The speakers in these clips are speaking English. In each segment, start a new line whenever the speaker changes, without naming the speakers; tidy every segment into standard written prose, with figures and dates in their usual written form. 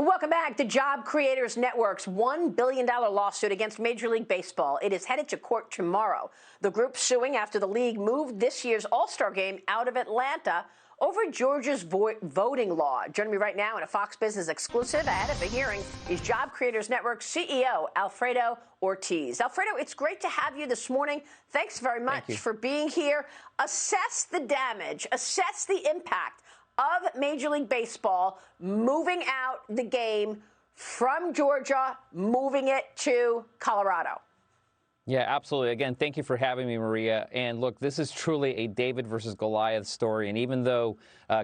Welcome back. The Job Creators Network's $1 billion lawsuit against Major League Baseball. It is headed to court tomorrow. The group suing after the league moved this year's All-Star game out of Atlanta over Georgia's voting law. Joining me right now in a Fox Business exclusive ahead of the hearing is Job Creators Network CEO Alfredo Ortiz. Alfredo, it's great to have you this morning. Thanks very much for being here. Assess the damage, assess the impact of Major League Baseball moving out the game from Georgia, moving it to Colorado.
Yeah, absolutely. Again, thank you for having me, Maria. And look, this is truly a David versus Goliath story. And even though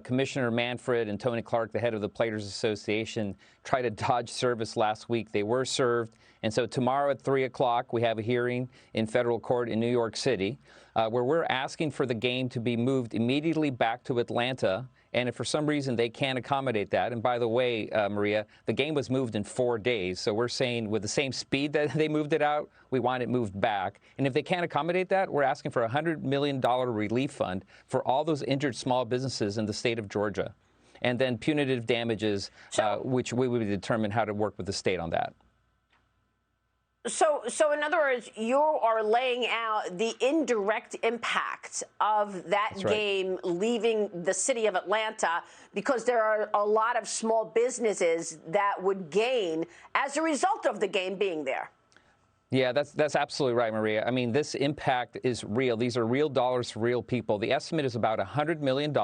Commissioner Manfred and Tony Clark, the head of the Players Association, tried to dodge service last week, they were served. And so tomorrow at 3 o'clock, we have a hearing in federal court in New York City where we're asking for the game to be moved immediately back to Atlanta. And if for some reason they can't accommodate that, and by the way, Maria, the game was moved in 4 days. So we're saying with the same speed that they moved it out, we want it moved back. And if they can't accommodate that, we're asking for a $100 million relief fund for all those injured small businesses in the state of Georgia. And then punitive damages, which we would determine how to work with the state on that.
So in other words, you are laying out the indirect impact of that game leaving the city of Atlanta, because there are a lot of small businesses that would gain as a result of the game being there.
Yeah, that's absolutely right, Maria. I mean, this impact is real. These are real dollars for real people. The estimate is about $100 million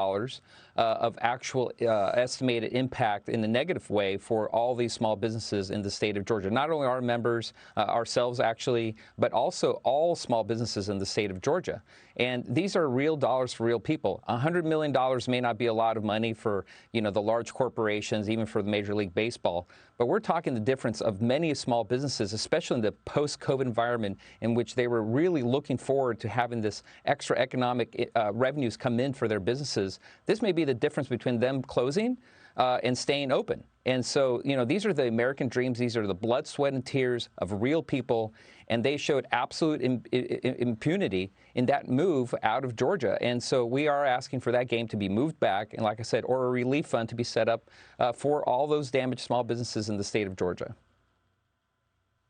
of actual estimated impact in the negative way for all these small businesses in the state of Georgia. Not only our members, ourselves actually, but also all small businesses in the state of Georgia. And these are real dollars for real people. $100 million may not be a lot of money for, the large corporations, even for the Major League Baseball. But we're talking the difference of many small businesses, especially in the post-COVID environment in which they were really looking forward to having this extra economic revenues come in for their businesses. This may be the difference between them closing and staying open. And so, these are the American dreams. These are the blood, sweat, and tears of real people. And they showed absolute impunity in that move out of Georgia. And so we are asking for that game to be moved back. And like I said, or a relief fund to be set up for all those damaged small businesses in the state of Georgia.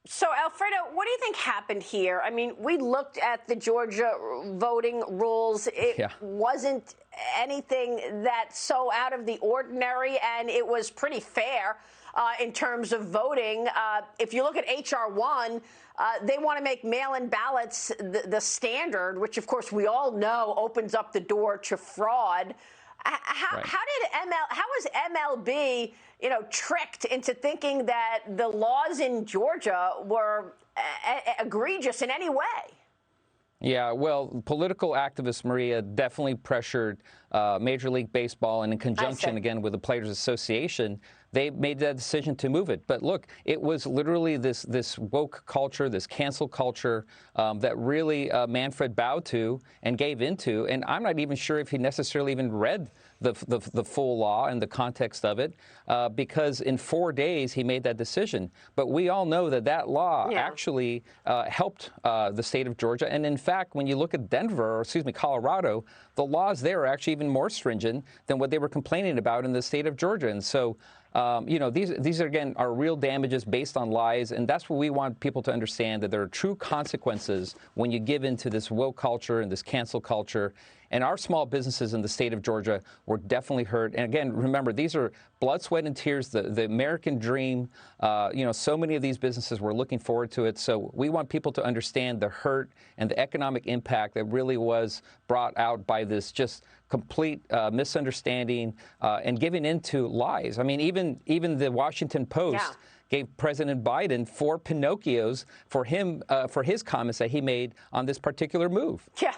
So, Alfredo, what do you think happened here? I mean, we looked at the Georgia voting rules. It wasn't anything that's so out of the ordinary, and it was pretty fair in terms of voting. If you look at H.R. 1, they want to make mail-in ballots the standard, which, of course, we all know opens up the door to fraud. How was MLB, tricked into thinking that the laws in Georgia were egregious in any way?
Yeah, well, political activists, Maria, definitely pressured Major League Baseball, and in conjunction, again, with the Players Association, they made that decision to move it. But look, it was literally this woke culture, this cancel culture that really Manfred bowed to and gave into. And I'm not even sure if he necessarily even read the full law and the context of it, because in 4 days he made that decision. But we all know that law actually helped the state of Georgia. And in fact, when you look at Colorado, the laws there are actually even more stringent than what they were complaining about in the state of Georgia. And so, these are, again, are real damages based on lies. And that's what we want people to understand, that there are true consequences when you give into this woke culture and this cancel culture. And our small businesses in the state of Georgia were definitely hurt. And again, remember, these are blood, sweat, and tears, the American dream. So many of these businesses were looking forward to it. So we want people to understand the hurt and the economic impact that really was brought out by this just complete misunderstanding and giving into lies. I mean, even the Washington Post gave President Biden 4 Pinocchios for his comments that he made on this particular move.
Yeah.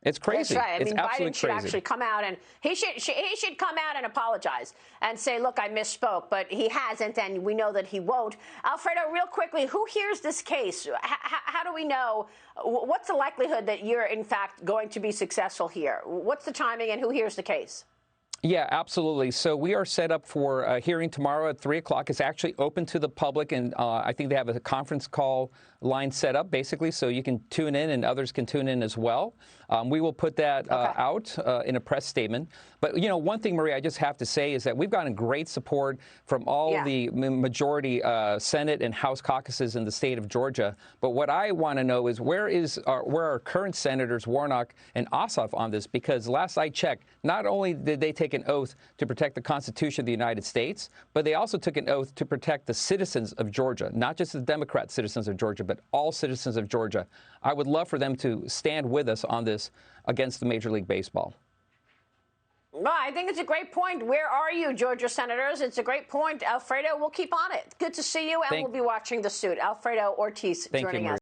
It's crazy.
That's right.
It's absolutely
Biden should actually come out, and he should come out and apologize and say, look, I misspoke, but he hasn't, and we know that he won't. Alfredo, real quickly, who hears this case? How do we know? What's the likelihood that you're, in fact, going to be successful here? What's the timing, and who hears the case?
Yeah, absolutely. So we are set up for a hearing tomorrow at 3 o'clock. It's actually open to the public, and I think they have a conference call line set up, basically, so you can tune in and others can tune in as well. We will put that out in a press statement. But, you know, one thing, Maria, I just have to say is that we've gotten great support from all the majority Senate and House caucuses in the state of Georgia. But what I want to know is where are current Senators Warnock and Ossoff on this? Because last I checked, not only did they take an oath to protect the Constitution of the United States, but they also took an oath to protect the citizens of Georgia, not just the Democrat citizens of Georgia, but all citizens of Georgia. I would love for them to stand with us on this against the Major League Baseball.
Well, I think it's a great point. Where are you, Georgia Senators? It's a great point. Alfredo, we'll keep on it. Good to see you, and we'll be watching the suit. Alfredo Ortiz joining us.